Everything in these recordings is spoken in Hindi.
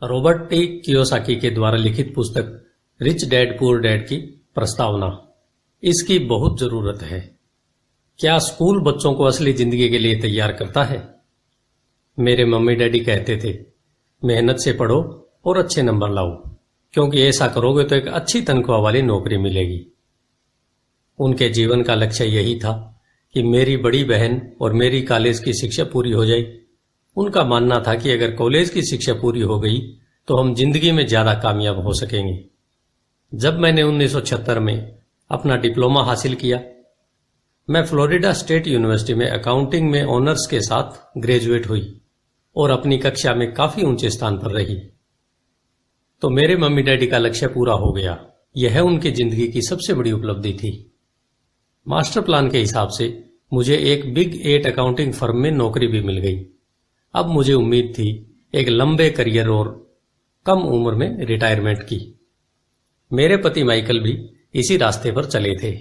रॉबर्ट टी कियोसाकी के द्वारा लिखित पुस्तक रिच डैड पुअर डैड की प्रस्तावना। इसकी बहुत जरूरत है। क्या स्कूल बच्चों को असली जिंदगी के लिए तैयार करता है? मेरे मम्मी डैडी कहते थे, मेहनत से पढ़ो और अच्छे नंबर लाओ, क्योंकि ऐसा करोगे तो एक अच्छी तनख्वाह वाली नौकरी मिलेगी। उनके जीवन का लक्ष्य यही था कि मेरी बड़ी बहन और मेरी कॉलेज की शिक्षा पूरी हो जाए। उनका मानना था कि अगर कॉलेज की शिक्षा पूरी हो गई तो हम जिंदगी में ज्यादा कामयाब हो सकेंगे। जब मैंने 1976 में अपना डिप्लोमा हासिल किया, मैं फ्लोरिडा स्टेट यूनिवर्सिटी में अकाउंटिंग में ऑनर्स के साथ ग्रेजुएट हुई और अपनी कक्षा में काफी ऊंचे स्थान पर रही। तो मेरे मम्मी डैडी का लक्ष्य पूरा हो गया। यह उनकी जिंदगी की सबसे बड़ी उपलब्धि थी। मास्टर प्लान के हिसाब से मुझे एक बिग 8 अकाउंटिंग फर्म में नौकरी भी मिल गई। अब मुझे उम्मीद थी एक लंबे करियर और कम उम्र में रिटायरमेंट की। मेरे पति माइकल भी इसी रास्ते पर चले थे।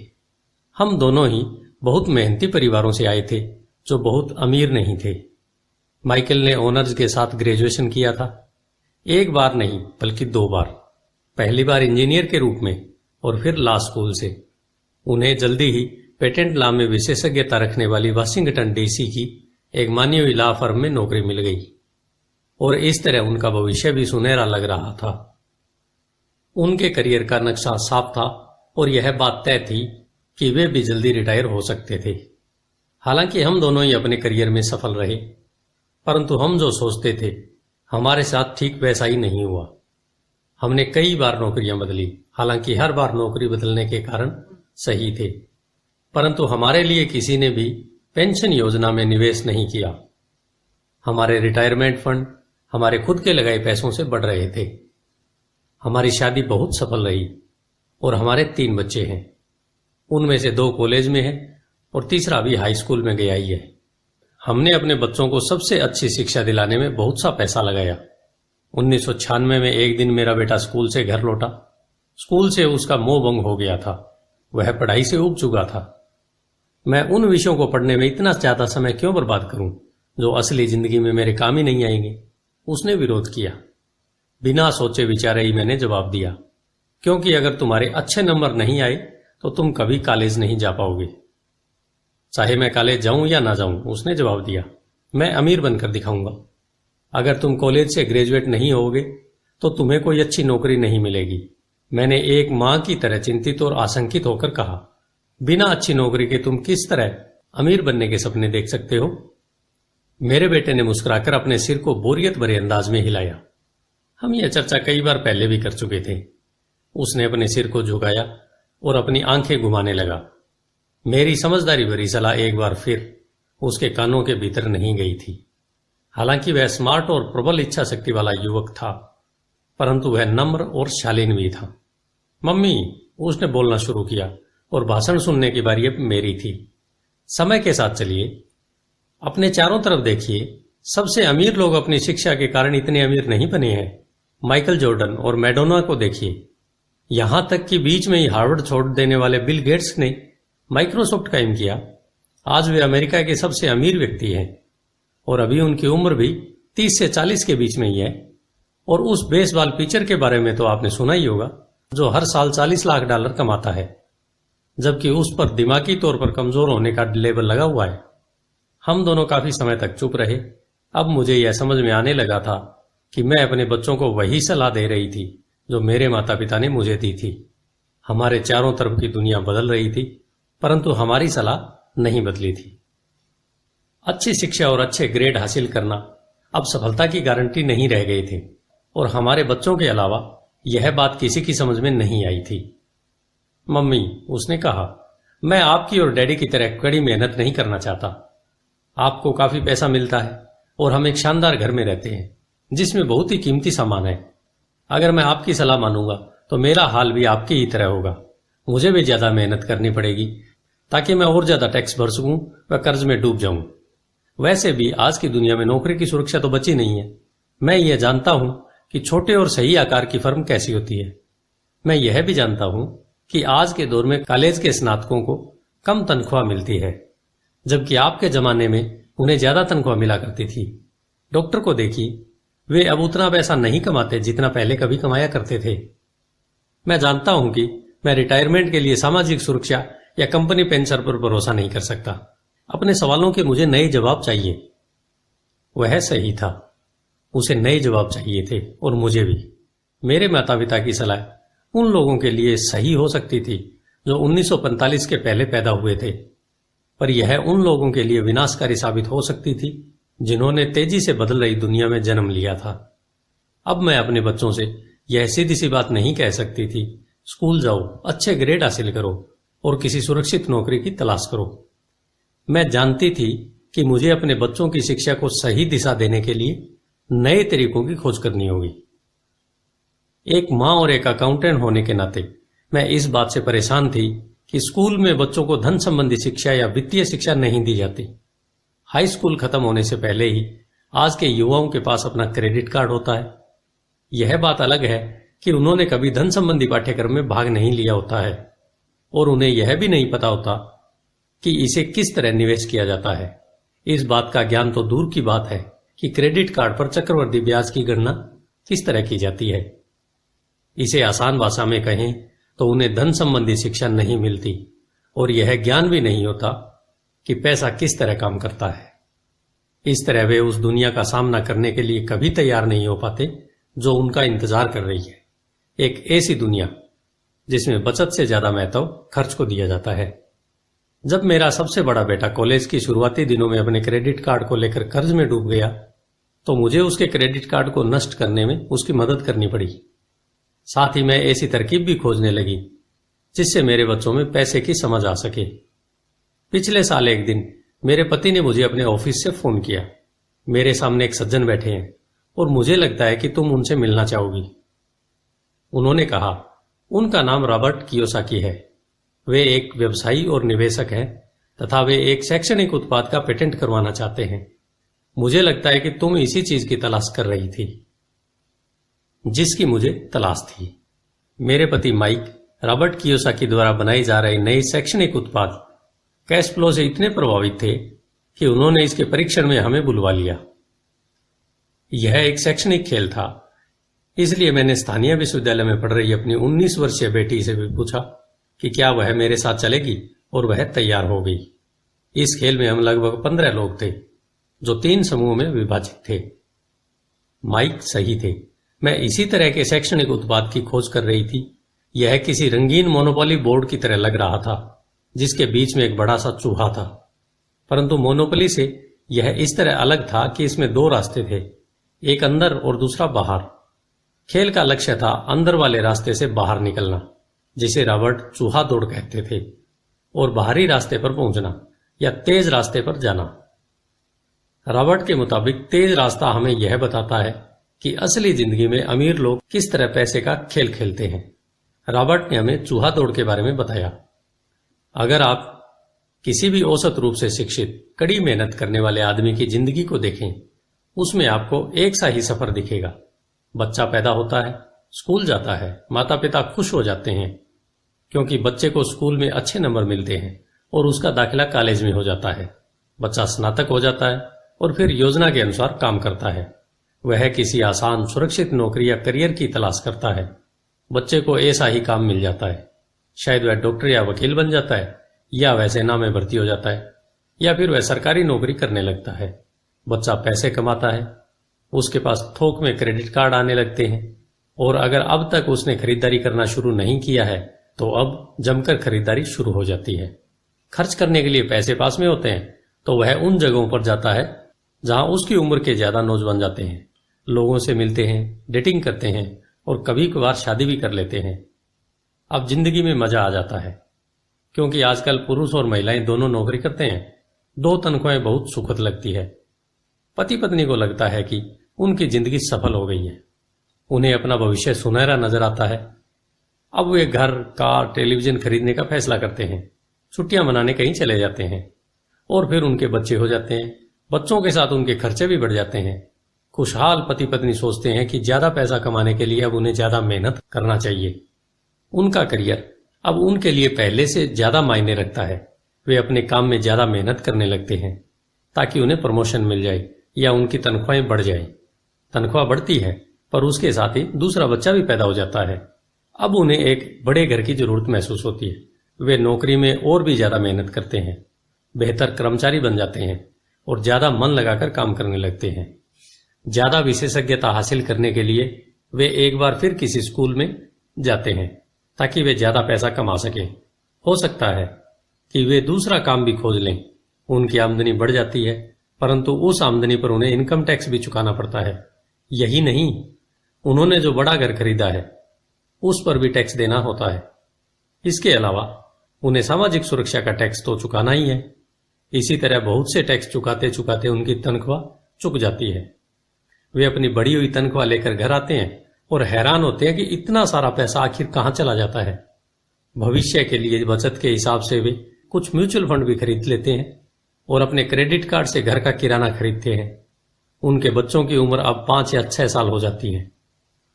हम दोनों ही बहुत मेहनती परिवारों से आए थे, जो बहुत अमीर नहीं थे। माइकल ने ऑनर्स के साथ ग्रेजुएशन किया था, एक बार नहीं बल्कि 2 बार। पहली बार इंजीनियर के रूप में और फिर लॉ स्कूल से। उन्हें जल्दी ही पेटेंट लॉ में विशेषज्ञता रखने वाली वाशिंगटन डीसी की एक मानी हुई लॉ फर्म में नौकरी मिल गई और इस तरह उनका भविष्य भी सुनहरा लग रहा था। उनके करियर का नक्शा साफ था और यह बात तय थी कि वे भी जल्दी रिटायर हो सकते थे। हालांकि हम दोनों ही अपने करियर में सफल रहे, परंतु हम जो सोचते थे हमारे साथ ठीक वैसा ही नहीं हुआ। हमने कई बार नौकरियां बदली, हालांकि हर बार नौकरी बदलने के कारण सही थे, परंतु हमारे लिए किसी ने भी पेंशन योजना में निवेश नहीं किया। हमारे रिटायरमेंट फंड हमारे खुद के लगाए पैसों से बढ़ रहे थे। हमारी शादी बहुत सफल रही और हमारे 3 बच्चे हैं। उनमें से 2 कॉलेज में हैं और तीसरा भी हाई स्कूल में गया ही है। हमने अपने बच्चों को सबसे अच्छी शिक्षा दिलाने में बहुत सा पैसा लगाया। 1996 में एक दिन मेरा बेटा स्कूल से घर लौटा। स्कूल से उसका मोह भंग हो गया था। वह पढ़ाई से ऊब चुका था। मैं उन विषयों को पढ़ने में इतना ज्यादा समय क्यों बर्बाद करूं जो असली जिंदगी में मेरे काम ही नहीं आएंगे? उसने विरोध किया। बिना सोचे विचारे ही मैंने जवाब दिया, क्योंकि अगर तुम्हारे अच्छे नंबर नहीं आए तो तुम कभी कॉलेज नहीं जा पाओगे। चाहे मैं कॉलेज जाऊं या ना जाऊं, उसने जवाब दिया, मैं अमीर बनकर दिखाऊंगा। अगर तुम कॉलेज से ग्रेजुएट नहीं होगे तो तुम्हें कोई अच्छी नौकरी नहीं मिलेगी। मैंने एक मां की तरह चिंतित और आशंकित होकर कहा, बिना अच्छी नौकरी के तुम किस तरह अमीर बनने के सपने देख सकते हो? मेरे बेटे ने मुस्कुराकर अपने सिर को बोरियत भरे अंदाज में हिलाया। हम यह चर्चा कई बार पहले भी कर चुके थे। उसने अपने सिर को झुकाया और अपनी आंखें घुमाने लगा। मेरी समझदारी भरी सलाह एक बार फिर उसके कानों के भीतर नहीं गई थी। हालांकि वह स्मार्ट और प्रबल इच्छा शक्ति वाला युवक था, परंतु वह नम्र और शालीन भी था। मम्मी, उसने बोलना शुरू किया और भाषण सुनने की बारी अब मेरी थी। समय के साथ चलिए, अपने चारों तरफ देखिए। सबसे अमीर लोग अपनी शिक्षा के कारण इतने अमीर नहीं बने हैं। माइकल जॉर्डन और मैडोना को देखिए। यहां तक कि बीच में ही हार्वर्ड छोड़ देने वाले बिल गेट्स ने माइक्रोसॉफ्ट कायम किया। आज वे अमेरिका के सबसे अमीर व्यक्ति हैं और अभी उनकी उम्र भी 30 से 40 के बीच में ही है। और उस बेसबॉल पिचर के बारे में तो आपने सुना ही होगा, जो हर साल $40 लाख कमाता है, जबकि उस पर दिमागी तौर पर कमजोर होने का लेबल लगा हुआ है। हम दोनों काफी समय तक चुप रहे। अब मुझे यह समझ में आने लगा था कि मैं अपने बच्चों को वही सलाह दे रही थी जो मेरे माता पिता ने मुझे दी थी। हमारे चारों तरफ की दुनिया बदल रही थी, परंतु हमारी सलाह नहीं बदली थी। अच्छी शिक्षा और अच्छे ग्रेड हासिल करना अब सफलता की गारंटी नहीं रह गए थे और हमारे बच्चों के अलावा यह बात किसी की समझ में नहीं आई थी। मम्मी, उसने कहा, मैं आपकी और डैडी की तरह कड़ी मेहनत नहीं करना चाहता। आपको काफी पैसा मिलता है और हम एक शानदार घर में रहते हैं जिसमें बहुत ही कीमती सामान है। अगर मैं आपकी सलाह मानूंगा तो मेरा हाल भी आपकी ही तरह होगा। मुझे भी ज्यादा मेहनत करनी पड़ेगी ताकि मैं और ज्यादा टैक्स भर सकूं व कर्ज में डूब जाऊं। वैसे भी आज की दुनिया में नौकरी की सुरक्षा तो बची नहीं है। मैं यह जानता हूं कि छोटे और सही आकार की फर्म कैसी होती है। मैं यह भी जानता हूं कि आज के दौर में कॉलेज के स्नातकों को कम तनख्वाह मिलती है, जबकि आपके जमाने में उन्हें ज्यादा तनख्वाह मिला करती थी। डॉक्टर को देखिए, वे अब उतना पैसा नहीं कमाते जितना पहले कभी कमाया करते थे। मैं जानता हूं कि मैं रिटायरमेंट के लिए सामाजिक सुरक्षा या कंपनी पेंशन पर भरोसा नहीं कर सकता। अपने सवालों के मुझे नए जवाब चाहिए। वह सही था, उसे नए जवाब चाहिए थे और मुझे भी। मेरे माता पिता की सलाह उन लोगों के लिए सही हो सकती थी जो 1945 के पहले पैदा हुए थे, पर यह उन लोगों के लिए विनाशकारी साबित हो सकती थी जिन्होंने तेजी से बदल रही दुनिया में जन्म लिया था। अब मैं अपने बच्चों से यह सीधी सी बात नहीं कह सकती थी, स्कूल जाओ, अच्छे ग्रेड हासिल करो और किसी सुरक्षित नौकरी की तलाश करो। मैं जानती थी कि मुझे अपने बच्चों की शिक्षा को सही दिशा देने के लिए नए तरीकों की खोज करनी होगी। एक माँ और एक अकाउंटेंट होने के नाते मैं इस बात से परेशान थी कि स्कूल में बच्चों को धन संबंधी शिक्षा या वित्तीय शिक्षा नहीं दी जाती। हाई स्कूल खत्म होने से पहले ही आज के युवाओं के पास अपना क्रेडिट कार्ड होता है। यह बात अलग है कि उन्होंने कभी धन संबंधी पाठ्यक्रम में भाग नहीं लिया होता है और उन्हें यह भी नहीं पता होता कि इसे किस तरह निवेश किया जाता है। इस बात का ज्ञान तो दूर की बात है कि क्रेडिट कार्ड पर चक्रवृद्धि ब्याज की गणना किस तरह की जाती है। इसे आसान भाषा में कहें तो उन्हें धन संबंधी शिक्षा नहीं मिलती और यह ज्ञान भी नहीं होता कि पैसा किस तरह काम करता है। इस तरह वे उस दुनिया का सामना करने के लिए कभी तैयार नहीं हो पाते जो उनका इंतजार कर रही है। एक ऐसी दुनिया जिसमें बचत से ज्यादा महत्व खर्च को दिया जाता है। जब मेरा सबसे बड़ा बेटा कॉलेज की शुरुआती दिनों में अपने क्रेडिट कार्ड को लेकर कर्ज में डूब गया तो मुझे उसके क्रेडिट कार्ड को नष्ट करने में उसकी मदद करनी पड़ी। साथ ही मैं ऐसी तरकीब भी खोजने लगी जिससे मेरे बच्चों में पैसे की समझ आ सके। पिछले साल एक दिन मेरे पति ने मुझे अपने ऑफिस से फोन किया। मेरे सामने एक सज्जन बैठे हैं और मुझे लगता है कि तुम उनसे मिलना चाहोगी। उन्होंने कहा। उनका नाम रॉबर्ट कियोसाकी है। वे एक व्यवसायी और निवेशक हैं तथा वे एक शैक्षणिक उत्पाद का पेटेंट करवाना चाहते हैं। मुझे लगता है कि तुम इसी चीज की तलाश कर रही थी जिसकी मुझे तलाश थी। मेरे पति माइक रॉबर्ट कियोसाकी द्वारा बनाई जा रही नई शैक्षणिक उत्पाद कैश फ्लो से इतने प्रभावित थे कि उन्होंने इसके परीक्षण में हमें बुलवा लिया। यह एक शैक्षणिक खेल था, इसलिए मैंने स्थानीय विश्वविद्यालय में पढ़ रही अपनी 19 वर्षीय बेटी से भी पूछा कि क्या वह मेरे साथ चलेगी और वह तैयार हो गई। इस खेल में हम लगभग 15 लोग थे जो 3 समूह में विभाजित थे। माइक सही थे, मैं इसी तरह के शैक्षणिक उत्पाद की खोज कर रही थी। यह किसी रंगीन मोनोपोली बोर्ड की तरह लग रहा था जिसके बीच में एक बड़ा सा चूहा था, परंतु मोनोपोली से यह इस तरह अलग था कि इसमें 2 रास्ते थे, एक अंदर और दूसरा बाहर। खेल का लक्ष्य था अंदर वाले रास्ते से बाहर निकलना, जिसे रॉबर्ट चूहा दौड़ कहते थे, और बाहरी रास्ते पर पहुंचना या तेज रास्ते पर जाना। रॉबर्ट के मुताबिक तेज रास्ता हमें यह बताता है कि असली जिंदगी में अमीर लोग किस तरह पैसे का खेल खेलते हैं। रॉबर्ट ने हमें चूहा दौड़ के बारे में बताया। अगर आप किसी भी औसत रूप से शिक्षित कड़ी मेहनत करने वाले आदमी की जिंदगी को देखें, उसमें आपको एक सा ही सफर दिखेगा। बच्चा पैदा होता है, स्कूल जाता है, माता पिता खुश हो जाते हैं क्योंकि बच्चे को स्कूल में अच्छे नंबर मिलते हैं और उसका दाखिला कॉलेज में हो जाता है। बच्चा स्नातक हो जाता है और फिर योजना के अनुसार काम करता है। वह किसी आसान सुरक्षित नौकरी या करियर की तलाश करता है। बच्चे को ऐसा ही काम मिल जाता है। शायद वह डॉक्टर या वकील बन जाता है, या वह सेना में भर्ती हो जाता है, या फिर वह सरकारी नौकरी करने लगता है। बच्चा पैसे कमाता है, उसके पास थोक में क्रेडिट कार्ड आने लगते हैं, और अगर अब तक उसने खरीदारी करना शुरू नहीं किया है तो अब जमकर खरीदारी शुरू हो जाती है। खर्च करने के लिए पैसे पास में होते हैं तो वह उन जगहों पर जाता है जहां उसकी उम्र के ज्यादा नौजवान जाते हैं, लोगों से मिलते हैं, डेटिंग करते हैं और कभी कभार शादी भी कर लेते हैं। अब जिंदगी में मजा आ जाता है क्योंकि आजकल पुरुष और महिलाएं दोनों नौकरी करते हैं। 2 तनख्वाहें बहुत सुखद लगती है। पति पत्नी को लगता है कि उनकी जिंदगी सफल हो गई है। उन्हें अपना भविष्य सुनहरा नजर आता है। अब वे घर, कार, टेलीविजन खरीदने का फैसला करते हैं, छुट्टियां मनाने कहीं चले जाते हैं और फिर उनके बच्चे हो जाते हैं। बच्चों के साथ उनके खर्चे भी बढ़ जाते हैं। खुशहाल पति पत्नी सोचते हैं कि ज्यादा पैसा कमाने के लिए अब उन्हें ज्यादा मेहनत करना चाहिए। उनका करियर अब उनके लिए पहले से ज्यादा मायने रखता है। वे अपने काम में ज्यादा मेहनत करने लगते हैं ताकि उन्हें प्रमोशन मिल जाए या उनकी तनख्वाहें बढ़ जाए, तनख्वाह बढ़ती है, पर उसके साथ ही दूसरा बच्चा भी पैदा हो जाता है। अब उन्हें एक बड़े घर की जरूरत महसूस होती है। वे नौकरी में और भी ज्यादा मेहनत करते हैं, बेहतर कर्मचारी बन जाते हैं और ज्यादा मन लगाकर काम करने लगते हैं। ज्यादा विशेषज्ञता हासिल करने के लिए वे एक बार फिर किसी स्कूल में जाते हैं ताकि वे ज्यादा पैसा कमा सकें। हो सकता है कि वे दूसरा काम भी खोज लें। उनकी आमदनी बढ़ जाती है, परंतु उस आमदनी पर उन्हें इनकम टैक्स भी चुकाना पड़ता है। यही नहीं, उन्होंने जो बड़ा घर खरीदा है उस पर भी टैक्स देना होता है। इसके अलावा उन्हें सामाजिक सुरक्षा का टैक्स तो चुकाना ही है। इसी तरह बहुत से टैक्स चुकाते चुकाते उनकी तनख्वाह चुक जाती है। वे अपनी बढ़ी हुई तनख्वाह लेकर घर आते हैं और हैरान होते हैं कि इतना सारा पैसा आखिर कहां चला जाता है। भविष्य के लिए बचत के हिसाब से वे कुछ म्यूचुअल फंड भी खरीद लेते हैं और अपने क्रेडिट कार्ड से घर का किराना खरीदते हैं। उनके बच्चों की उम्र अब 5 या 6 साल हो जाती है।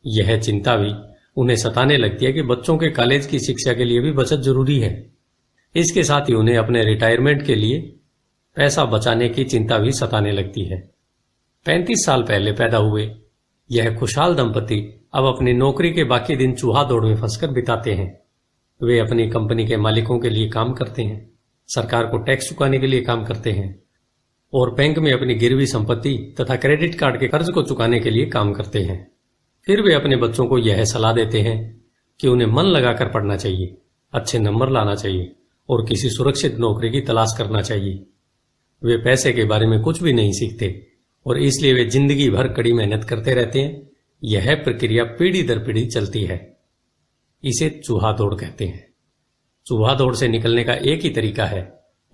यह चिंता भी उन्हें सताने लगती है कि बच्चों के कॉलेज की शिक्षा के लिए भी बचत जरूरी है। इसके साथ ही उन्हें अपने रिटायरमेंट के लिए पैसा बचाने की चिंता भी सताने लगती है। 35 साल पहले पैदा हुए यह खुशहाल दंपति अब अपनी नौकरी के बाकी दिन चूहा दौड़ में फंसकर बिताते हैं। वे अपनी कंपनी के मालिकों के लिए काम करते हैं, सरकार को टैक्स चुकाने के लिए काम करते हैं और बैंक में अपनी गिरवी संपत्ति तथा क्रेडिट कार्ड के कर्ज को चुकाने के लिए काम करते हैं। फिर वे अपने बच्चों को यह सलाह देते हैं कि उन्हें मन लगाकर पढ़ना चाहिए, अच्छे नंबर लाना चाहिए और किसी सुरक्षित नौकरी की तलाश करना चाहिए। वे पैसे के बारे में कुछ भी नहीं सीखते और इसलिए वे जिंदगी भर कड़ी मेहनत करते रहते हैं। यह प्रक्रिया पीढ़ी दर पीढ़ी चलती है। इसे चूहा दौड़ कहते हैं। चूहा दौड़ से निकलने का एक ही तरीका है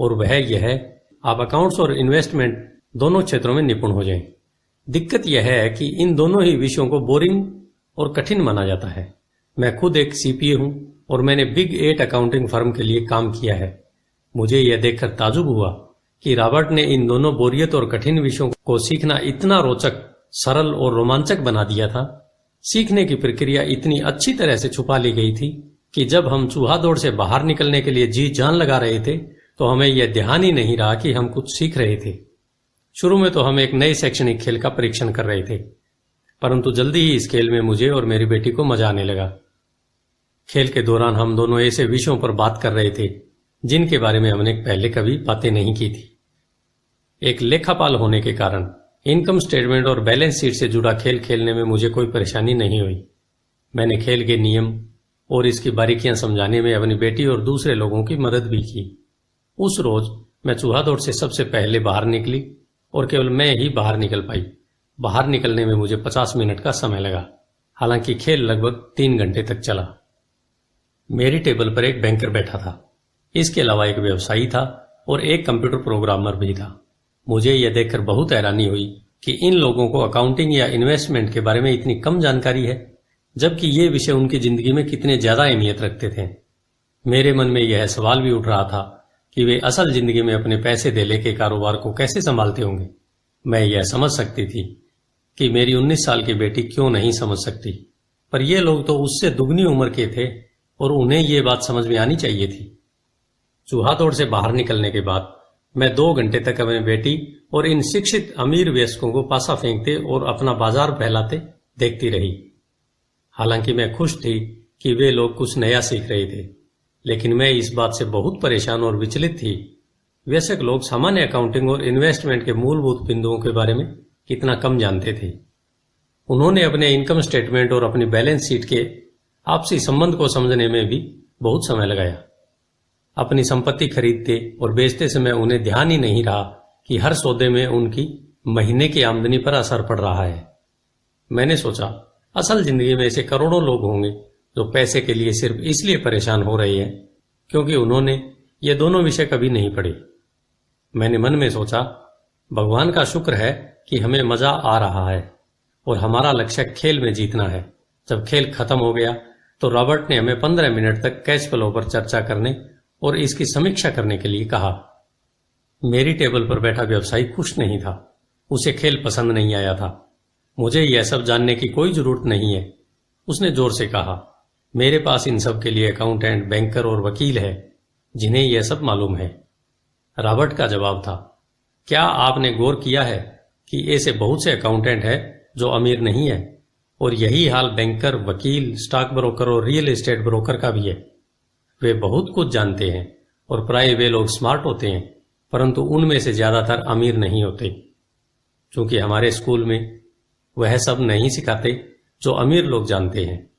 और वह यह है, आप अकाउंट्स और इन्वेस्टमेंट दोनों क्षेत्रों में निपुण हो जाएं। दिक्कत यह है कि इन दोनों ही विषयों को बोरिंग और कठिन माना जाता है। मैं खुद एक सीपीए हूं और मैंने बिग 8 अकाउंटिंग फर्म के लिए काम किया है। मुझे यह देखकर ताजुब हुआ कि रॉबर्ट ने इन दोनों बोरियत और कठिन विषयों को सीखना इतना रोचक, सरल और रोमांचक बना दिया था। सीखने की प्रक्रिया इतनी अच्छी तरह से छुपा ली गई थी कि जब हम चूहा दौड़ से बाहर निकलने के लिए जी जान लगा रहे थे तो हमें यह ध्यान ही नहीं रहा कि हम कुछ सीख रहे थे। शुरू में तो हम एक नए शैक्षणिक खेल का परीक्षण कर रहे थे, परंतु जल्दी ही इस खेल में मुझे और मेरी बेटी को मजा आने लगा। खेल के दौरान हम दोनों ऐसे विषयों पर बात कर रहे थे जिनके बारे में हमने पहले कभी बातें नहीं की थी। एक लेखापाल होने के कारण इनकम स्टेटमेंट और बैलेंस शीट से जुड़ा खेल खेलने में मुझे कोई परेशानी नहीं हुई। मैंने खेल के नियम और इसकी बारीकियां समझाने में अपनी बेटी और दूसरे लोगों की मदद भी की। उस रोज मैं चूहा दौड़ से सबसे पहले बाहर निकली और केवल मैं ही बाहर निकल पाई। बाहर निकलने में मुझे 50 मिनट का समय लगा, हालांकि खेल लगभग 3 घंटे तक चला। मेरी टेबल पर एक बैंकर बैठा था, इसके अलावा एक व्यवसायी था और एक कंप्यूटर प्रोग्रामर भी था। मुझे यह देखकर बहुत हैरानी हुई कि इन लोगों को अकाउंटिंग या इन्वेस्टमेंट के बारे में इतनी कम जानकारी है, जबकि ये विषय उनकी जिंदगी में कितने ज्यादा अहमियत रखते थे। मेरे मन में यह सवाल भी उठ रहा था कि वे असल जिंदगी में अपने पैसे धेले के कारोबार को कैसे संभालते होंगे। मैं यह समझ सकती थी कि मेरी 19 साल की बेटी क्यों नहीं समझ सकती, पर ये लोग तो उससे दुगनी उम्र के थे और उन्हें ये बात समझ में आनी चाहिए थी। चूहा दौड़ से बाहर निकलने के बाद मैं 2 घंटे तक अपनी बेटी और इन शिक्षित अमीर वयस्कों को पासा फेंकते और अपना बाजार फैलाते देखती रही। हालांकि मैं खुश थी कि वे लोग कुछ नया सीख रहे थे, लेकिन मैं इस बात से बहुत परेशान और विचलित थी। वयस्क लोग सामान्य अकाउंटिंग और इन्वेस्टमेंट के मूलभूत बिंदुओं के बारे में कितना कम जानते थे। उन्होंने अपने इनकम स्टेटमेंट और अपनी बैलेंस शीट के आपसी संबंध को समझने में भी बहुत समय लगाया। अपनी संपत्ति खरीदते और बेचते समय उन्हें ध्यान ही नहीं रहा कि हर सौदे में उनकी महीने की आमदनी पर असर पड़ रहा है। मैंने सोचा, असल जिंदगी में ऐसे करोड़ों लोग होंगे जो पैसे के लिए सिर्फ इसलिए परेशान हो रहे हैं क्योंकि उन्होंने ये दोनों विषय कभी नहीं पढ़े। मैंने मन में सोचा, भगवान का शुक्र है कि हमें मजा आ रहा है और हमारा लक्ष्य खेल में जीतना है। जब खेल खत्म हो गया तो रॉबर्ट ने हमें 15 मिनट तक कैश फ्लो पर चर्चा करने और इसकी समीक्षा करने के लिए कहा। मेरी टेबल पर बैठा व्यवसायी खुश नहीं था, उसे खेल पसंद नहीं आया था। मुझे यह सब जानने की कोई जरूरत नहीं है, उसने जोर से कहा। मेरे पास इन सब के लिए अकाउंटेंट, बैंकर और वकील है जिन्हें यह सब मालूम है। रॉबर्ट का जवाब था, क्या आपने गौर किया है कि ऐसे बहुत से अकाउंटेंट हैं जो अमीर नहीं है, और यही हाल बैंकर, वकील, स्टॉक ब्रोकर और रियल एस्टेट ब्रोकर का भी है। वे बहुत कुछ जानते हैं और प्राय वे लोग स्मार्ट होते हैं, परंतु उनमें से ज्यादातर अमीर नहीं होते। क्योंकि हमारे स्कूल में वह सब नहीं सिखाते जो अमीर लोग जानते हैं,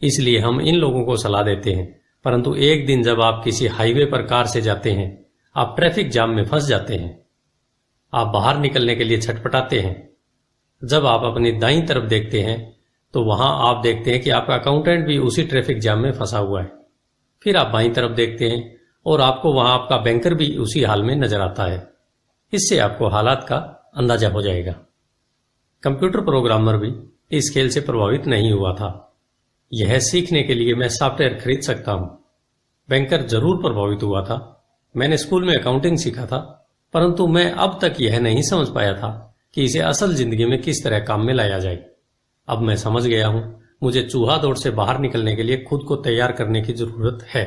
इसलिए हम इन लोगों को सलाह देते हैं। परंतु एक दिन जब आप किसी हाईवे पर कार से जाते हैं, आप ट्रैफिक जाम में फंस जाते हैं, आप बाहर निकलने के लिए छटपटाते हैं। जब आप अपनी दाईं तरफ देखते हैं तो वहां आप देखते हैं कि आपका अकाउंटेंट भी उसी ट्रैफिक जाम में फंसा हुआ है। फिर आप बाईं तरफ देखते हैं और आपको वहां आपका बैंकर भी उसी हाल में नजर आता है। इससे आपको हालात का अंदाजा हो जाएगा। कंप्यूटर प्रोग्रामर भी इस खेल से प्रभावित नहीं हुआ था। यह सीखने के लिए मैं सॉफ्टवेयर खरीद सकता हूं। बैंकर जरूर प्रभावित हुआ था। मैंने स्कूल में अकाउंटिंग सीखा था, परंतु मैं अब तक यह नहीं समझ पाया था कि इसे असल जिंदगी में किस तरह काम में लाया जाए। अब मैं समझ गया हूं, मुझे चूहा दौड़ से बाहर निकलने के लिए खुद को तैयार करने की जरूरत है।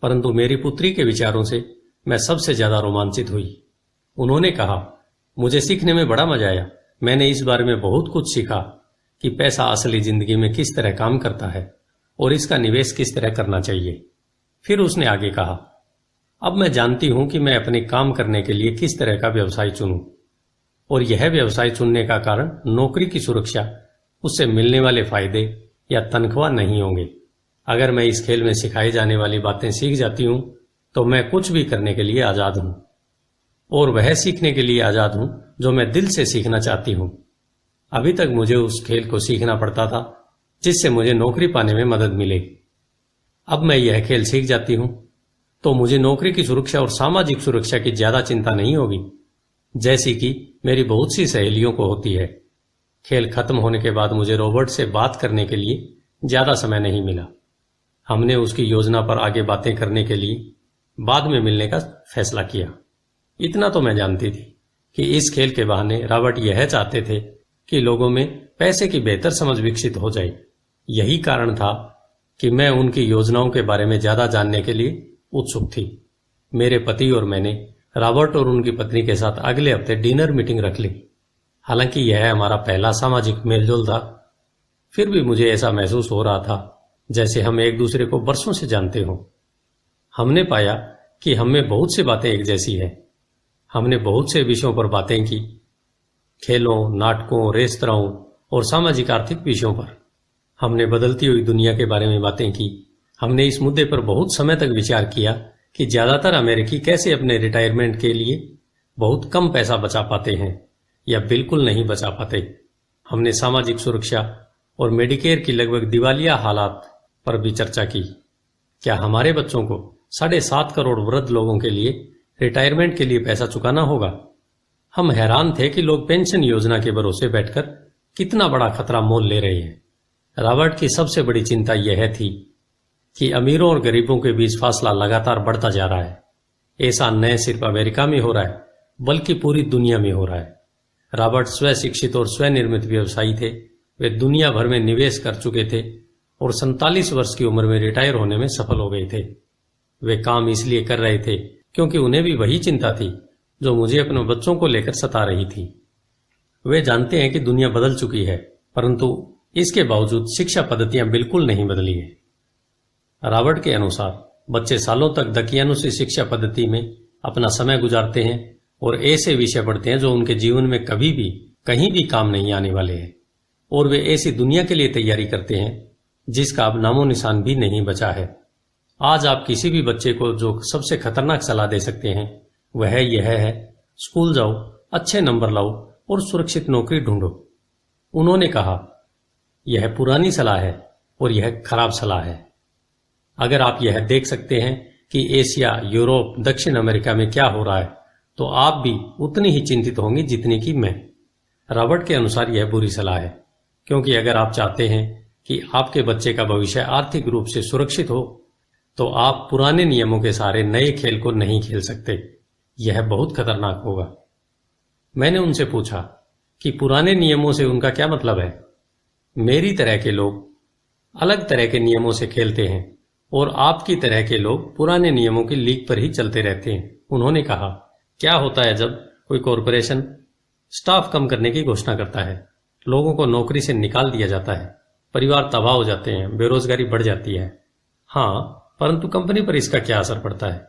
परंतु मेरी पुत्री के विचारों से मैं सबसे ज्यादा रोमांचित हुई। उन्होंने कहा, मुझे सीखने में बड़ा मजा आया। मैंने इस बारे में बहुत कुछ सीखा कि पैसा असली जिंदगी में किस तरह काम करता है और इसका निवेश किस तरह करना चाहिए। फिर उसने आगे कहा, अब मैं जानती हूं कि मैं अपने काम करने के लिए किस तरह का व्यवसाय चुनूं, और यह व्यवसाय चुनने का कारण नौकरी की सुरक्षा, उससे मिलने वाले फायदे या तनख्वाह नहीं होंगे। अगर मैं इस खेल में सिखाई जाने वाली बातें सीख जाती हूं तो मैं कुछ भी करने के लिए आजाद हूं, और वह सीखने के लिए आजाद हूं जो मैं दिल से सीखना चाहती हूं। अभी तक मुझे उस खेल को सीखना पड़ता था जिससे मुझे नौकरी पाने में मदद मिले। अब मैं यह खेल सीख जाती हूं तो मुझे नौकरी की सुरक्षा और सामाजिक सुरक्षा की ज्यादा चिंता नहीं होगी, जैसी कि मेरी बहुत सी सहेलियों को होती है। खेल खत्म होने के बाद मुझे रॉबर्ट से बात करने के लिए ज्यादा समय नहीं मिला। हमने उसकी योजना पर आगे बातें करने के लिए बाद में मिलने का फैसला किया। इतना तो मैं जानती थी कि इस खेल के बहाने रॉबर्ट यह चाहते थे कि लोगों में पैसे की बेहतर समझ विकसित हो जाए। यही कारण था कि मैं उनकी योजनाओं के बारे में ज्यादा जानने के लिए उत्सुक थी। मेरे पति और मैंने रॉबर्ट और उनकी पत्नी के साथ अगले हफ्ते डिनर मीटिंग रख ली। हालांकि यह हमारा पहला सामाजिक मेलजोल था, फिर भी मुझे ऐसा महसूस हो रहा था जैसे हम एक दूसरे को बरसों से जानते हों। हमने पाया कि हमें बहुत सी बातें एक जैसी है। हमने बहुत से विषयों पर बातें की, खेलों, नाटकों, रेस्तराओं और सामाजिक आर्थिक विषयों पर। हमने बदलती हुई दुनिया के बारे में बातें की। हमने इस मुद्दे पर बहुत समय तक विचार किया कि ज्यादातर अमेरिकी कैसे अपने रिटायरमेंट के लिए बहुत कम पैसा बचा पाते हैं या बिल्कुल नहीं बचा पाते। हमने सामाजिक सुरक्षा और मेडिकेयर की लगभग दिवालिया हालात पर भी चर्चा की। क्या हमारे बच्चों को 7.5 करोड़ वृद्ध लोगों के लिए रिटायरमेंट के लिए पैसा चुकाना होगा? हम हैरान थे कि लोग पेंशन योजना के भरोसे बैठकर कितना बड़ा खतरा मोल ले रहे हैं। रॉबर्ट की सबसे बड़ी चिंता यह थी कि अमीरों और गरीबों के बीच फासला लगातार बढ़ता जा रहा है। ऐसा न सिर्फ अमेरिका में हो रहा है बल्कि पूरी दुनिया में हो रहा है। रॉबर्ट स्व शिक्षित और स्वनिर्मित व्यवसायी थे। वे दुनिया भर में निवेश कर चुके थे और 47 वर्ष की उम्र में रिटायर होने में सफल हो गए थे। वे काम इसलिए कर रहे थे क्योंकि उन्हें भी वही चिंता थी जो मुझे अपने बच्चों को लेकर सता रही थी। वे जानते हैं कि दुनिया बदल चुकी है, परंतु इसके बावजूद शिक्षा पद्धतियां बिल्कुल नहीं बदली है। रॉबर्ट के अनुसार बच्चे सालों तक दकियानुसी शिक्षा पद्धति में अपना समय गुजारते हैं और ऐसे विषय पढ़ते हैं जो उनके जीवन में कभी भी कहीं भी काम नहीं आने वाले हैं, और वे ऐसी दुनिया के लिए तैयारी करते हैं जिसका अब नामो निशान भी नहीं बचा है। आज आप किसी भी बच्चे को जो सबसे खतरनाक सलाह दे सकते हैं वह यह है, स्कूल जाओ, अच्छे नंबर लाओ और सुरक्षित नौकरी ढूंढो। उन्होंने कहा, यह पुरानी सलाह है और यह खराब सलाह है। अगर आप यह देख सकते हैं कि एशिया, यूरोप, दक्षिण अमेरिका में क्या हो रहा है तो आप भी उतनी ही चिंतित होंगे जितनी कि मैं। रॉबर्ट के अनुसार यह बुरी सलाह है, क्योंकि अगर आप चाहते हैं कि आपके बच्चे का भविष्य आर्थिक रूप से सुरक्षित हो तो आप पुराने नियमों के सहारे नए खेल को नहीं खेल सकते। यह बहुत खतरनाक होगा। मैंने उनसे पूछा कि पुराने नियमों से उनका क्या मतलब है। मेरी तरह के लोग अलग तरह के नियमों से खेलते हैं और आपकी तरह के लोग पुराने नियमों की लीक पर ही चलते रहते हैं। उन्होंने कहा, क्या होता है जब कोई कॉरपोरेशन स्टाफ कम करने की घोषणा करता है, लोगों को नौकरी से निकाल दिया जाता है, परिवार तबाह हो जाते हैं, बेरोजगारी बढ़ जाती है। हाँ, परंतु कंपनी पर इसका क्या असर पड़ता है,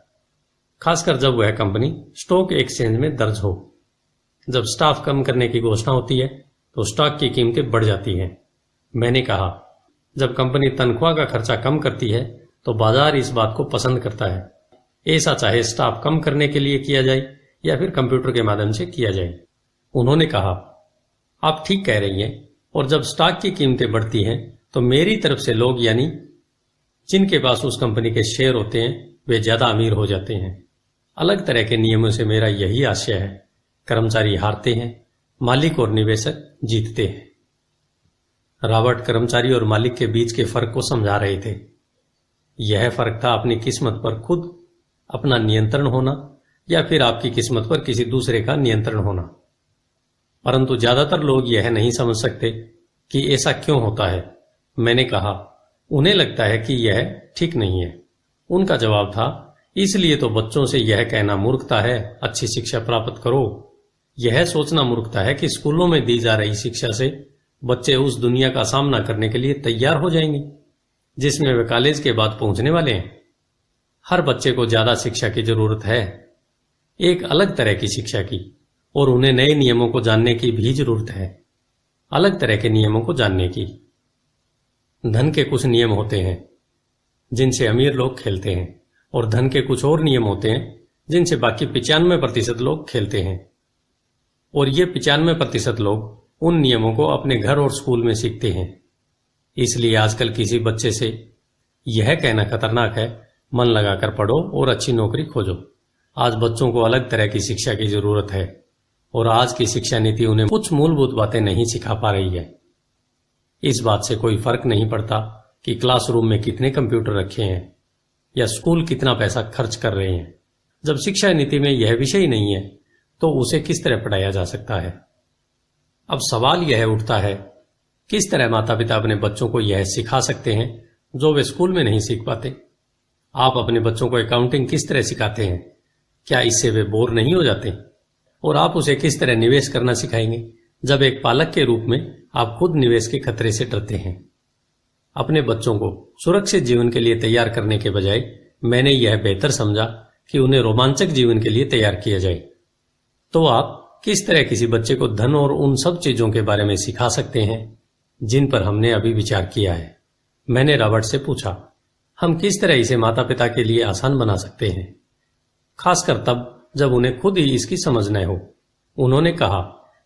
खासकर जब वह कंपनी स्टॉक एक्सचेंज में दर्ज हो। जब स्टाफ कम करने की घोषणा होती है तो स्टॉक की कीमतें बढ़ जाती हैं। मैंने कहा, जब कंपनी तनख्वाह का खर्चा कम करती है तो बाजार इस बात को पसंद करता है, ऐसा चाहे स्टाफ कम करने के लिए किया जाए या फिर कंप्यूटर के माध्यम से किया जाए। उन्होंने कहा, आप ठीक कह रही हैं, और जब स्टॉक की कीमतें बढ़ती हैं तो मेरी तरफ से लोग, यानी जिनके पास उस कंपनी के शेयर होते हैं, वे ज्यादा अमीर हो जाते हैं। अलग तरह के नियमों से मेरा यही आशय है, कर्मचारी हारते हैं, मालिक और निवेशक जीतते हैं। रॉबर्ट कर्मचारी और मालिक के बीच के फर्क को समझा रहे थे। यह फर्क था अपनी किस्मत पर खुद अपना नियंत्रण होना या फिर आपकी किस्मत पर किसी दूसरे का नियंत्रण होना। परंतु ज्यादातर लोग यह नहीं समझ सकते कि ऐसा क्यों होता है। मैंने कहा, उन्हें लगता है कि यह ठीक नहीं है। उनका जवाब था, इसलिए तो बच्चों से यह कहना मूर्खता है, अच्छी शिक्षा प्राप्त करो। यह सोचना मूर्खता है कि स्कूलों में दी जा रही शिक्षा से बच्चे उस दुनिया का सामना करने के लिए तैयार हो जाएंगे जिसमें वे कॉलेज के बाद पहुंचने वाले हैं। हर बच्चे को ज्यादा शिक्षा की जरूरत है, एक अलग तरह की शिक्षा की, और उन्हें नए नियमों को जानने की भी जरूरत है, अलग तरह के नियमों को जानने की। धन के कुछ नियम होते हैं जिनसे अमीर लोग खेलते हैं, और धन के कुछ और नियम होते हैं जिनसे बाकी 95% लोग खेलते हैं। और ये 95% लोग उन नियमों को अपने घर और स्कूल में सीखते हैं। इसलिए आजकल किसी बच्चे से यह कहना खतरनाक है, मन लगाकर पढ़ो और अच्छी नौकरी खोजो। आज बच्चों को अलग तरह की शिक्षा की जरूरत है, और आज की शिक्षा नीति उन्हें कुछ मूलभूत बातें नहीं सिखा पा रही है। इस बात से कोई फर्क नहीं पड़ता कि क्लासरूम में कितने कंप्यूटर रखे हैं या स्कूल कितना पैसा खर्च कर रहे हैं। जब शिक्षा नीति में यह विषय ही नहीं है तो उसे किस तरह पढ़ाया जा सकता है। अब सवाल यह उठता है, किस तरह माता पिता अपने बच्चों को यह सिखा सकते हैं जो वे स्कूल में नहीं सीख पाते। आप अपने बच्चों को अकाउंटिंग किस तरह सिखाते हैं, क्या इससे वे बोर नहीं हो जाते? और आप उसे किस तरह निवेश करना सिखाएंगे जब एक पालक के रूप में आप खुद निवेश के खतरे से डरते हैं। अपने बच्चों को सुरक्षित जीवन के लिए तैयार करने के बजाय मैंने यह बेहतर समझा कि उन्हें रोमांचक जीवन के लिए तैयार किया जाए। तो आप किस तरह किसी बच्चे को धन और उन सब चीजों के बारे में सिखा सकते हैं जिन पर हमने अभी विचार किया है? मैंने रॉबर्ट से पूछा, हम किस तरह इसे माता पिता के लिए आसान बना सकते हैं, खासकर तब जब उन्हें खुद ही इसकी समझ न हो। उन्होंने कहा,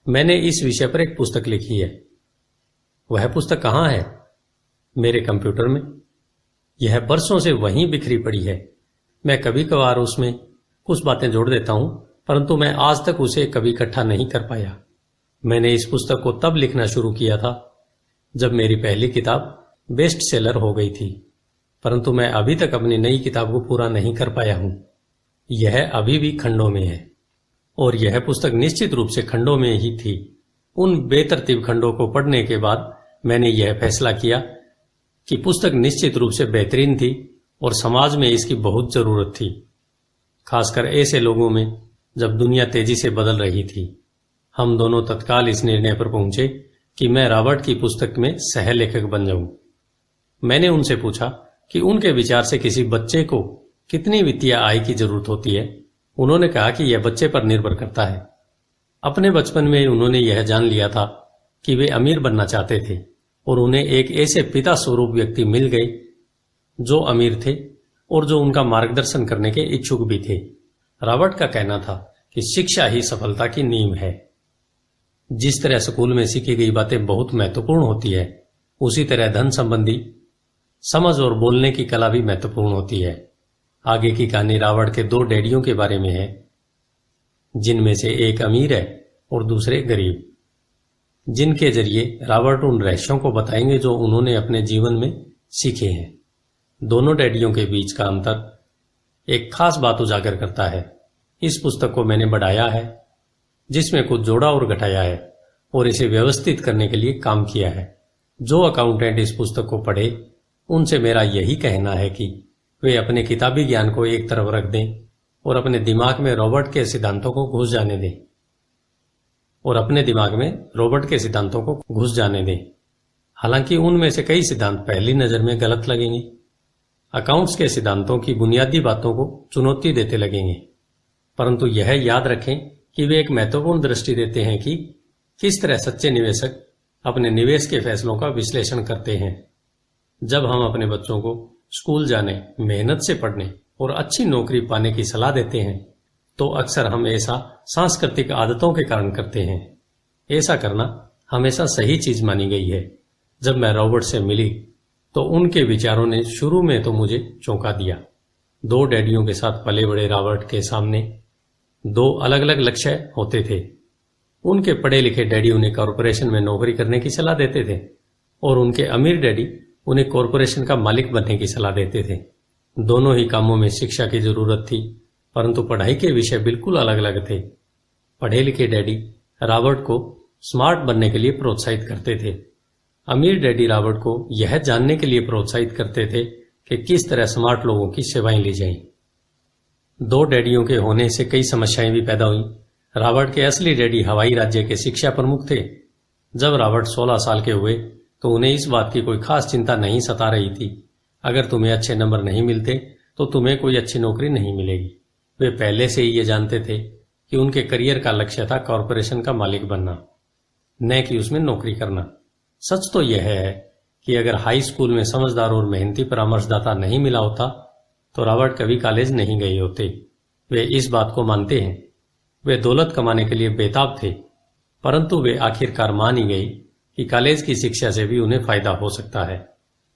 मैंने इस विषय पर एक पुस्तक लिखी है। वह पुस्तक कहाँ है? मेरे कंप्यूटर में। यह बरसों से वहीं बिखरी पड़ी है। मैं कभी कभार उसमें कुछ बातें जोड़ देता हूं, परंतु मैं आज तक उसे कभी इकट्ठा नहीं कर पाया। मैंने इस पुस्तक को तब लिखना शुरू किया था जब मेरी पहली किताब बेस्ट सेलर हो गई थी, परंतु मैं अभी तक अपनी नई किताब को पूरा नहीं कर पाया हूं। यह अभी भी खंडों में है, और यह पुस्तक निश्चित रूप से खंडों में ही थी। उन बेतरतीब खंडों को पढ़ने के बाद मैंने यह फैसला किया कि पुस्तक निश्चित रूप से बेहतरीन थी और समाज में इसकी बहुत जरूरत थी, खासकर ऐसे लोगों में जब दुनिया तेजी से बदल रही थी। हम दोनों तत्काल इस निर्णय पर पहुंचे कि मैं रॉबर्ट की पुस्तक में सह लेखक बन जाऊं। मैंने उनसे पूछा कि उनके विचार से किसी बच्चे को कितनी वित्तीय आय की जरूरत होती है। उन्होंने कहा कि यह बच्चे पर निर्भर करता है। अपने बचपन में उन्होंने यह जान लिया था कि वे अमीर बनना चाहते थे, और उन्हें एक ऐसे पिता स्वरूप व्यक्ति मिल गए जो अमीर थे और जो उनका मार्गदर्शन करने के इच्छुक भी थे। रॉबर्ट का कहना था कि शिक्षा ही सफलता की नींव है। जिस तरह स्कूल में सीखी गई बातें बहुत महत्वपूर्ण होती है, उसी तरह धन संबंधी समझ और बोलने की कला भी महत्वपूर्ण होती है। आगे की कहानी रॉबर्ट के 2 डैडियों के बारे में है, जिनमें से एक अमीर है और दूसरे गरीब, जिनके जरिए रॉबर्ट उन रहस्यों को बताएंगे जो उन्होंने अपने जीवन में सीखे हैं। दोनों डैडियों के बीच का अंतर एक खास बात उजागर करता है। इस पुस्तक को मैंने बढ़ाया है, जिसमें कुछ जोड़ा और घटाया है, और इसे व्यवस्थित करने के लिए काम किया है। जो अकाउंटेंट इस पुस्तक को पढ़े, उनसे मेरा यही कहना है कि वे अपने किताबी ज्ञान को एक तरफ रख दें और अपने दिमाग में रॉबर्ट के सिद्धांतों को घुस जाने दें। और अपने दिमाग में रॉबर्ट के सिद्धांतों को घुस जाने दें। हालांकि उनमें से कई सिद्धांत पहली नजर में गलत लगेंगे। अकाउंट्स के सिद्धांतों की बुनियादी बातों को चुनौती देते लगेंगे, परंतु यह याद रखें कि वे एक महत्वपूर्ण दृष्टि देते हैं कि किस तरह सच्चे निवेशक अपने निवेश के फैसलों का विश्लेषण करते हैं। जब हम अपने बच्चों को स्कूल जाने, मेहनत से पढ़ने और अच्छी नौकरी पाने की सलाह देते हैं, तो अक्सर हम ऐसा सांस्कृतिक आदतों के कारण करते हैं। ऐसा करना हमेशा सही चीज मानी गई है। जब मैं रॉबर्ट से मिली तो उनके विचारों ने शुरू में तो मुझे चौंका दिया। दो डैडियों के साथ पले बड़े रॉबर्ट के सामने दो अलग अलग लक्ष्य होते थे। उनके पढ़े लिखे डैडी उन्हें कॉरपोरेशन में नौकरी करने की सलाह देते थे और उनके अमीर डैडी उन्हें कॉरपोरेशन का मालिक बनने की सलाह देते थे। दोनों ही कामों में शिक्षा की जरूरत थी, परंतु पढ़ाई के विषय बिल्कुल अलग अलग थे। पढ़े लिखे डैडी रॉबर्ट को स्मार्ट बनने के लिए प्रोत्साहित करते थे। अमीर डैडी रॉबर्ट को यह जानने के लिए प्रोत्साहित करते थे कि किस तरह स्मार्ट लोगों की सेवाएं ली जाएं। दो डैडियों के होने से कई समस्याएं भी पैदा हुई। रॉबर्ट के असली डैडी हवाई राज्य के शिक्षा प्रमुख थे। जब रॉबर्ट 16 साल के हुए तो उन्हें इस बात की कोई खास चिंता नहीं सता रही थी। अगर तुम्हें अच्छे नंबर नहीं मिलते तो तुम्हें कोई अच्छी नौकरी नहीं मिलेगी। वे पहले से ही ये जानते थे कि उनके करियर का लक्ष्य था कॉरपोरेशन का मालिक बनना, न कि उसमें नौकरी करना। सच तो यह है कि अगर हाई स्कूल में समझदार और मेहनती परामर्शदाता नहीं मिला होता तो रॉबर्ट कभी कॉलेज नहीं गए होते। वे इस बात को मानते हैं। वे दौलत कमाने के लिए बेताब थे, परंतु वे आखिरकार मान ही गए कि कॉलेज की शिक्षा से भी उन्हें फायदा हो सकता है।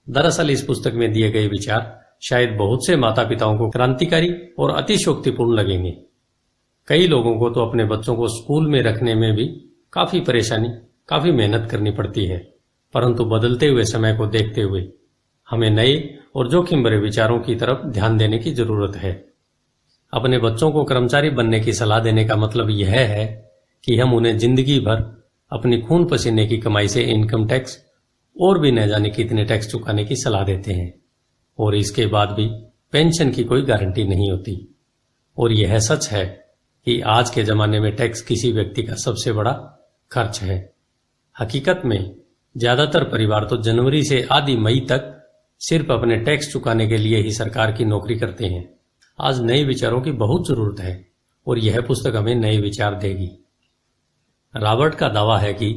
दरअसल इस पुस्तक में दिए गए विचार शायद बहुत से माता पिताओं को क्रांतिकारी और अतिशयोक्तिपूर्ण लगेंगे। कई लोगों को तो अपने बच्चों को स्कूल में रखने में भी काफी परेशानी, काफी मेहनत करनी पड़ती है, परंतु बदलते हुए समय को देखते हुए हमें नए और जोखिम भरे विचारों की तरफ ध्यान देने की जरूरत है। अपने बच्चों को कर्मचारी बनने की सलाह देने का मतलब यह है कि हम उन्हें जिंदगी भर अपनी खून पसीने की कमाई से इनकम टैक्स और भी न जाने कितने टैक्स चुकाने की सलाह देते हैं, और इसके बाद भी पेंशन की कोई गारंटी नहीं होती। और यह सच है कि आज के जमाने में टैक्स किसी व्यक्ति का सबसे बड़ा खर्च है। हकीकत में ज्यादातर परिवार तो जनवरी से आधी मई तक सिर्फ अपने टैक्स चुकाने के लिए ही सरकार की नौकरी करते हैं। आज नए विचारों की बहुत जरूरत है और यह पुस्तक हमें नए विचार देगी। रॉबर्ट का दावा है कि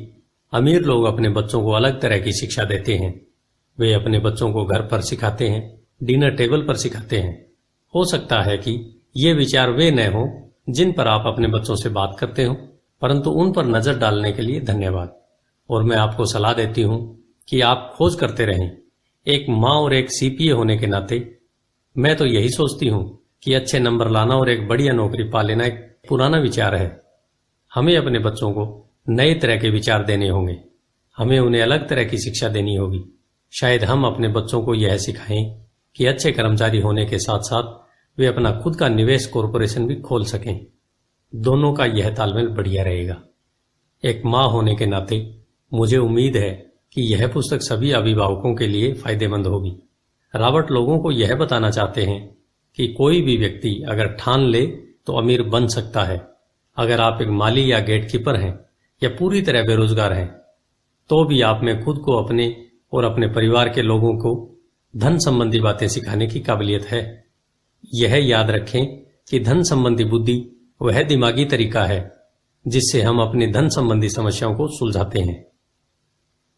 अमीर लोग अपने बच्चों को अलग तरह की शिक्षा देते हैं। वे अपने बच्चों को घर पर सिखाते हैं, डिनर टेबल पर सिखाते हैं। हो सकता है कि ये विचार वे न हों जिन पर आप अपने बच्चों से बात करते हो, परंतु उन पर नजर डालने के लिए धन्यवाद। और मैं आपको सलाह देती हूं कि आप खोज करते रहें। एक माँ और एक सीपीए होने के नाते मैं तो यही सोचती हूं कि अच्छे नंबर लाना और एक बढ़िया नौकरी पा लेना एक पुराना विचार है। हमें अपने बच्चों को नए तरह के विचार देने होंगे। हमें उन्हें अलग तरह की शिक्षा देनी होगी। शायद हम अपने बच्चों को यह सिखाएं कि अच्छे कर्मचारी होने के साथ साथ वे अपना खुद का निवेश कॉरपोरेशन भी खोल सकें। दोनों का यह तालमेल बढ़िया रहेगा। एक माँ होने के नाते मुझे उम्मीद है कि यह पुस्तक सभी अभिभावकों के लिए फायदेमंद होगी। रॉबर्ट लोगों को यह बताना चाहते हैं कि कोई भी व्यक्ति अगर ठान ले तो अमीर बन सकता है। अगर आप एक माली या गेटकीपर हैं या पूरी तरह बेरोजगार हैं, तो भी आप में खुद को अपने और अपने परिवार के लोगों को धन संबंधी बातें सिखाने की काबिलियत है। यह याद रखें कि धन संबंधी बुद्धि वह दिमागी तरीका है जिससे हम अपनी धन संबंधी समस्याओं को सुलझाते हैं।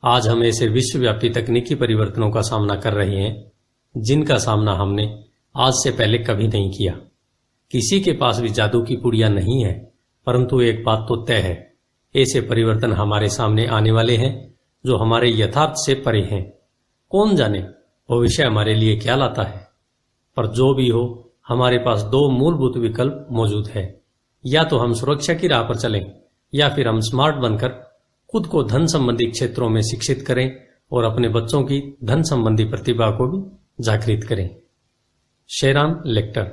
आज हम ऐसे विश्वव्यापी तकनीकी परिवर्तनों का सामना कर रहे हैं जिनका सामना हमने आज से पहले कभी नहीं किया। किसी के पास भी जादू की पुड़िया नहीं है, परंतु एक बात तो तय है, ऐसे परिवर्तन हमारे सामने आने वाले हैं जो हमारे यथार्थ से परे हैं। कौन जाने भविष्य हमारे लिए क्या लाता है, पर जो भी हो हमारे पास दो मूलभूत विकल्प मौजूद है। या तो हम सुरक्षा की राह पर चलें या फिर हम स्मार्ट बनकर खुद को धन संबंधी क्षेत्रों में शिक्षित करें और अपने बच्चों की धन संबंधी प्रतिभा को भी जागृत करें। शेरान लेक्टर।